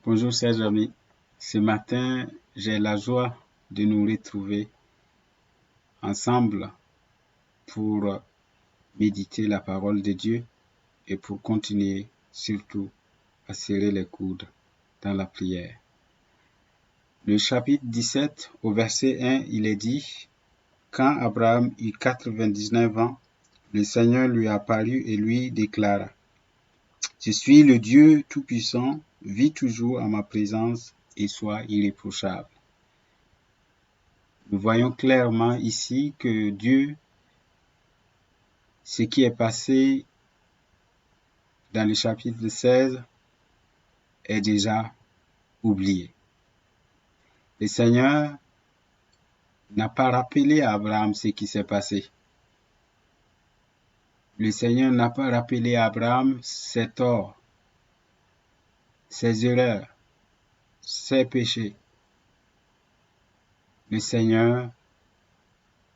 Bonjour chers amis, ce matin j'ai la joie de nous retrouver ensemble pour méditer la parole de Dieu et pour continuer surtout à serrer les coudes dans la prière. Le chapitre 17 au verset 1, il est dit: Quand Abraham eut 99 ans, le Seigneur lui apparut et lui déclara: Je suis le Dieu Tout-Puissant, vis toujours en ma présence et sois irréprochable. Nous voyons clairement ici que Dieu, ce qui est passé dans le chapitre 16, est déjà oublié. Le Seigneur n'a pas rappelé à Abraham ce qui s'est passé. Le Seigneur n'a pas rappelé à Abraham ses torts, ses erreurs, ses péchés. Le Seigneur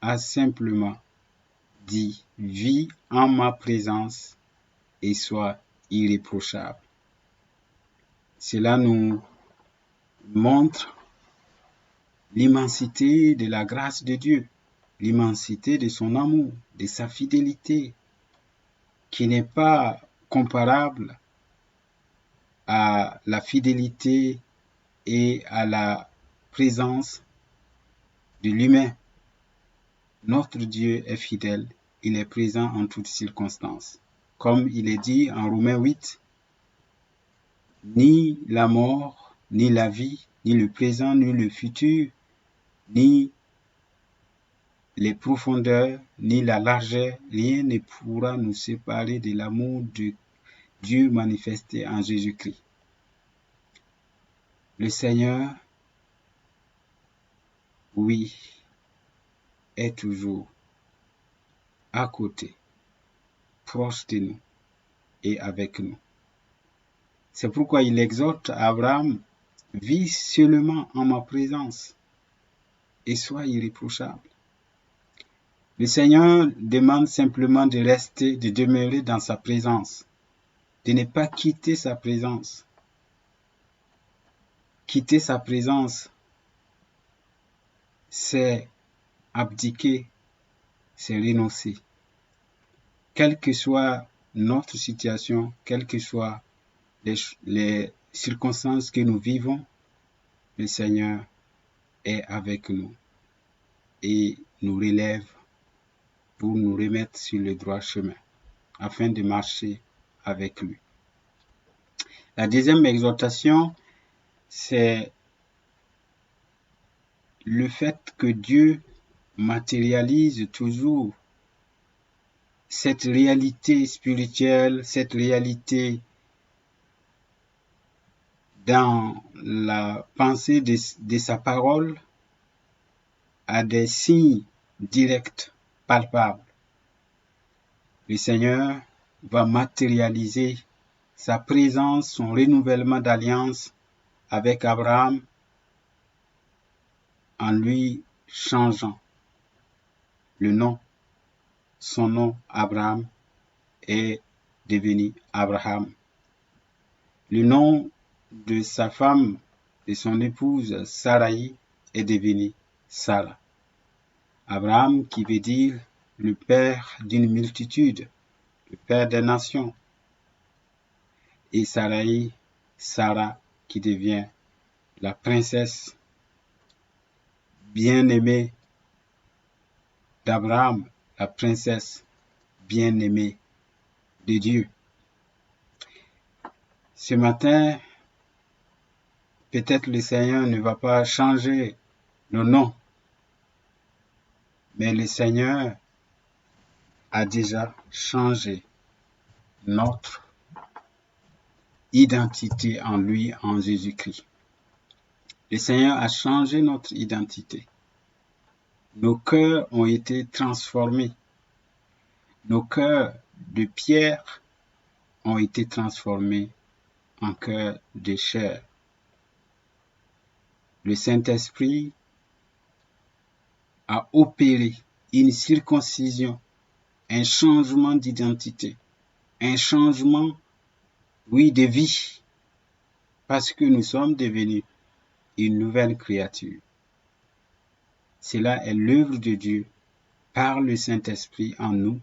a simplement dit: vis en ma présence et sois irréprochable. Cela nous montre l'immensité de la grâce de Dieu, l'immensité de son amour, de sa fidélité, qui n'est pas comparable à la fidélité et à la présence de l'humain. Notre Dieu est fidèle, il est présent en toutes circonstances. Comme il est dit en Romains 8, ni la mort, ni la vie, ni le présent, ni le futur, ni les profondeurs, ni la largeur, rien ne pourra nous séparer de l'amour de Dieu manifesté en Jésus-Christ. Le Seigneur, oui, est toujours à côté, proche de nous et avec nous. C'est pourquoi il exhorte Abraham: vis seulement en ma présence et sois irréprochable. Le Seigneur demande simplement de rester, de demeurer dans sa présence, de ne pas quitter sa présence. Quitter sa présence, c'est abdiquer, c'est renoncer. Quelle que soit notre situation, quelles que soient les circonstances que nous vivons, le Seigneur est avec nous et nous relève pour nous remettre sur le droit chemin, afin de marcher avec lui. La deuxième exhortation, c'est le fait que Dieu matérialise toujours cette réalité spirituelle, cette réalité dans la pensée de sa parole à des signes directs, palpables. Le Seigneur va matérialiser sa présence, son renouvellement d'alliance avec Abraham en lui changeant le nom. Son nom, Abraham, est devenu Abraham. Le nom de sa femme, de son épouse Sarai, est devenu Sarah. Abraham qui veut dire le père d'une multitude, le père des nations. Et Sarai, Sarah qui devient la princesse bien-aimée d'Abraham, la princesse bien-aimée de Dieu. Ce matin, peut-être le Seigneur ne va pas changer nos noms, mais le Seigneur a déjà changé notre identité en lui, en Jésus-Christ. Le Seigneur a changé notre identité. Nos cœurs ont été transformés. Nos cœurs de pierre ont été transformés en cœurs de chair. Le Saint-Esprit a opéré une circoncision, un changement d'identité, un changement, oui, de vie. parce que nous sommes devenus une nouvelle créature. Cela est l'œuvre de Dieu par le Saint-Esprit en nous,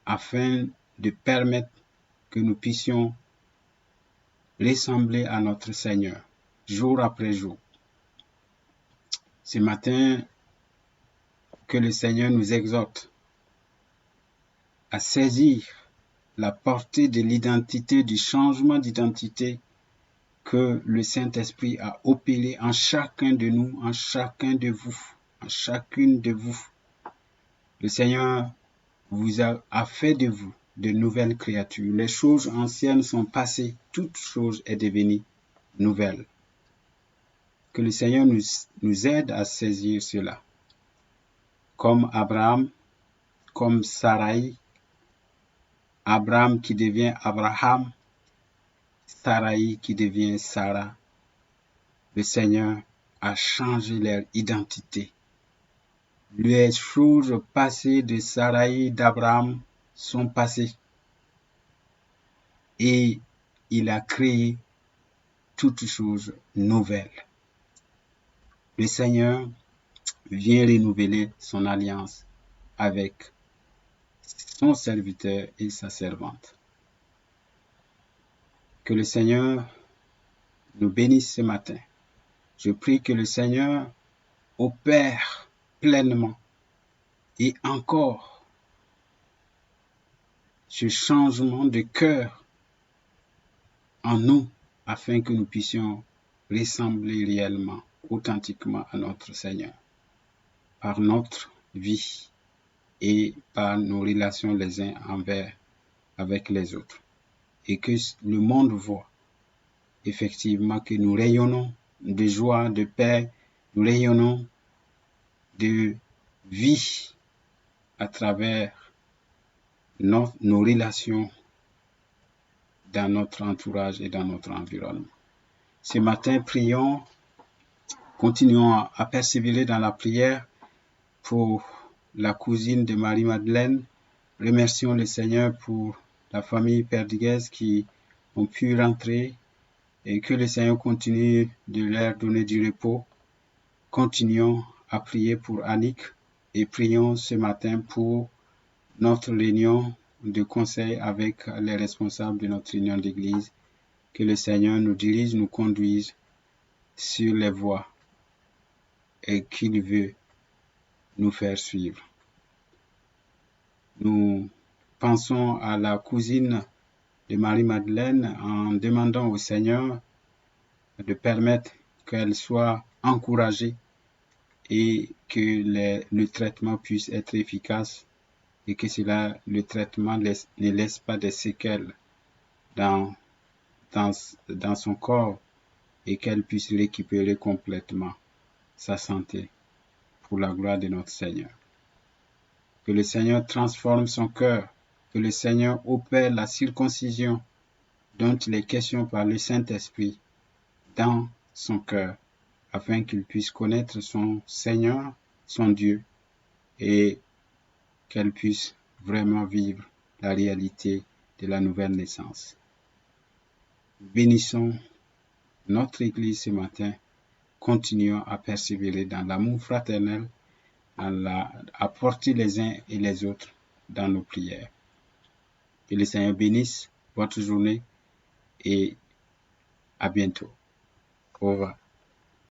afin de permettre que nous puissions ressembler à notre Seigneur, jour après jour. Ce matin, que le Seigneur nous exhorte à saisir la portée de l'identité, du changement d'identité que le Saint-Esprit a opéré en chacun de nous, en chacun de vous, en chacune de vous. Le Seigneur a fait de vous de nouvelles créatures. Les choses anciennes sont passées, toute chose est devenue nouvelle. Que le Seigneur nous aide à saisir cela. Comme Abraham, comme Sarai, Abraham qui devient Abraham, Sarai qui devient Sarah. Le Seigneur a changé leur identité. Les choses passées de Sarai, d'Abraham sont passées. Et il a créé toutes choses nouvelles. Le Seigneur vient renouveler son alliance avec son serviteur et sa servante. Que le Seigneur nous bénisse ce matin. Je prie que le Seigneur opère pleinement et encore ce changement de cœur en nous afin que nous puissions ressembler réellement, authentiquement à notre Seigneur par notre vie et par nos relations les uns avec les autres. Et que le monde voit effectivement que nous rayonnons de joie, de paix, nous rayonnons de vie à travers nos relations dans notre entourage et dans notre environnement. Ce matin, prions, continuons à persévérer dans la prière pour la cousine de Marie-Madeleine. Remercions le Seigneur pour la famille Perdiguez qui ont pu rentrer et que le Seigneur continue de leur donner du repos. Continuons à prier pour Annick et prions ce matin pour notre réunion de conseil avec les responsables de notre réunion d'église. Que le Seigneur nous dirige, nous conduise sur les voies et qu'il veut nous faire suivre. Nous pensons à la cousine de Marie-Madeleine en demandant au Seigneur de permettre qu'elle soit encouragée et que le traitement puisse être efficace et que le traitement ne laisse pas de séquelles dans son corps et qu'elle puisse récupérer complètement sa santé pour la gloire de notre Seigneur. Que le Seigneur transforme son cœur, que le Seigneur opère la circoncision dont il est question par le Saint-Esprit dans son cœur, afin qu'il puisse connaître son Seigneur, son Dieu, et qu'elle puisse vraiment vivre la réalité de la nouvelle naissance. Bénissons notre Église ce matin, continuons à persévérer dans l'amour fraternel, à porter les uns et les autres dans nos prières. Que le Seigneur bénisse votre journée et à bientôt. Au revoir.